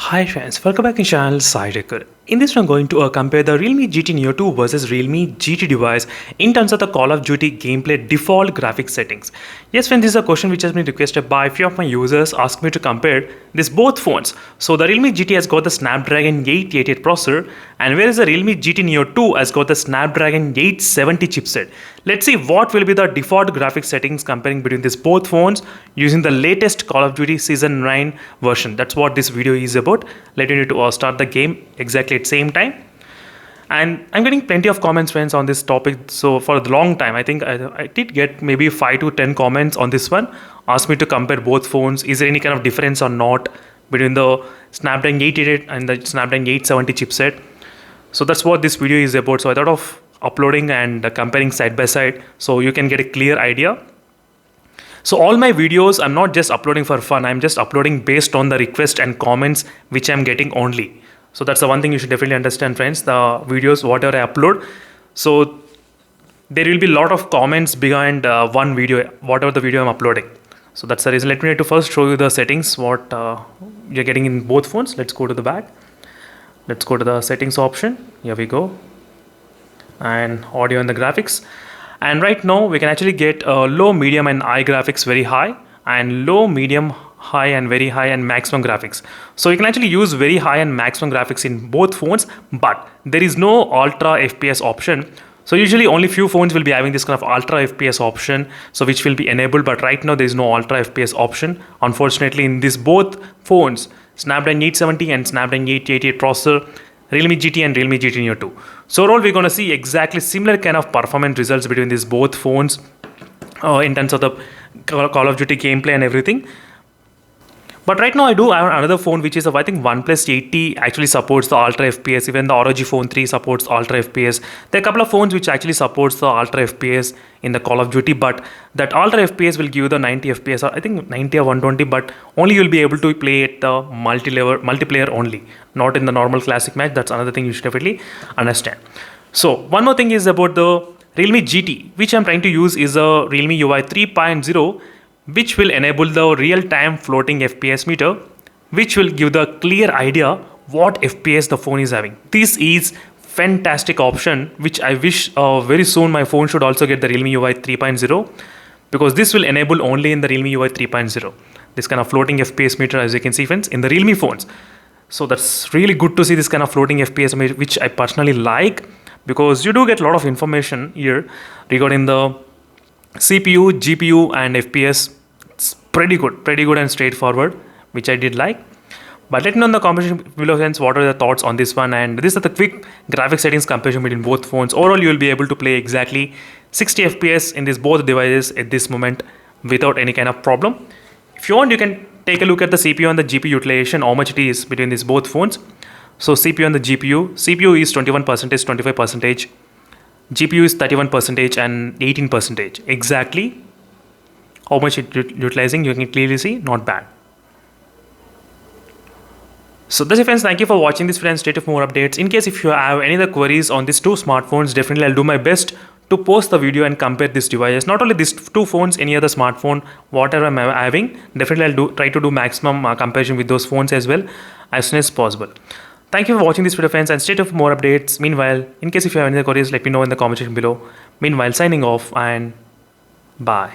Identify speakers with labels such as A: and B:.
A: Hi friends, welcome back to channel SciTech. In this one, I'm going to compare the Realme GT Neo 2 versus Realme GT device in terms of the Call of Duty gameplay default graphics settings. Yes friends, this is a question which has been requested by a few of my users asking me to compare these both phones. So the Realme GT has got the Snapdragon 888 processor, and whereas the Realme GT Neo 2 has got the Snapdragon 870 chipset. Let's see what will be the default graphics settings comparing between these both phones using the latest Call of Duty Season 9 version. That's what this video is about. Let me need to start the game exactly at same time. And I'm getting plenty of comments friends on this topic. So for a long time, I think I did get maybe 5 to 10 comments on this one. Ask me to compare both phones. Is there any kind of difference or not between the Snapdragon 888 and the Snapdragon 870 chipset? So that's what this video is about. So I thought of uploading and comparing side by side so you can get a clear idea. So all my videos, I'm not just uploading for fun. I'm just uploading based on the request and comments which I'm getting only. So that's the one thing you should definitely understand friends. The videos, whatever I upload, so there will be a lot of comments behind one video, whatever the video I'm uploading. So that's the reason. Let me need to first show you the settings, what you're getting in both phones. Let's go to the back. Let's go to the settings option. Here we go. And audio and the graphics. And right now we can actually get low, medium and high graphics very high, and low, medium, high and very high and maximum graphics. So you can actually use very high and maximum graphics in both phones, but there is no ultra FPS option. So usually only few phones will be having this kind of ultra FPS option, so which will be enabled, but right now there is no ultra FPS option. Unfortunately in these both phones, Snapdragon 870 and Snapdragon 888 processor, Realme GT and Realme GT Neo 2. So overall we're going to see exactly similar kind of performance results between these both phones in terms of the Call of Duty gameplay and everything. But right now I do have another phone which is I think OnePlus 80 actually supports the Ultra FPS. Even the ROG Phone 3 supports Ultra FPS. There are a couple of phones which actually supports the Ultra FPS in the Call of Duty, but that Ultra FPS will give you the 90 FPS, or I think 90 or 120, but only you'll be able to play it the multiplayer only, not in the normal classic match. That's another thing you should definitely understand. So one more thing is about the Realme GT, which I'm trying to use is a Realme UI 3.0, which will enable the real-time floating FPS meter, which will give the clear idea what FPS the phone is having. This is fantastic option, which I wish very soon my phone should also get the Realme UI 3.0, because this will enable only in the Realme UI 3.0. This kind of floating FPS meter, as you can see friends, in the Realme phones. So that's really good to see this kind of floating FPS meter, which I personally like, because you do get a lot of information here regarding the CPU, GPU and FPS. It's pretty good and straightforward, which I did like. But let me know in the comment below friends what are the thoughts on this one, and this is the quick graphic settings comparison between both phones. Overall you will be able to play exactly 60 FPS in these both devices at this moment without any kind of problem. If you want, you can take a look at the CPU and the GPU utilization, how much it is between these both phones. So CPU and the CPU is 21%, 25%, GPU is 31% and 18%. Exactly how much it utilizing, you can clearly see, not bad. So that's it friends, thank you for watching this friends. Stay tuned for more updates. In case if you have any other queries on these two smartphones, definitely I'll do my best to post the video and compare these devices. Not only these two phones, any other smartphone, whatever I'm having, definitely I'll try to do maximum comparison with those phones as well as soon as possible. Thank you for watching this video friends, and stay tuned for more updates. Meanwhile, in case if you have any other queries, let me know in the comment section below. Meanwhile, signing off and bye.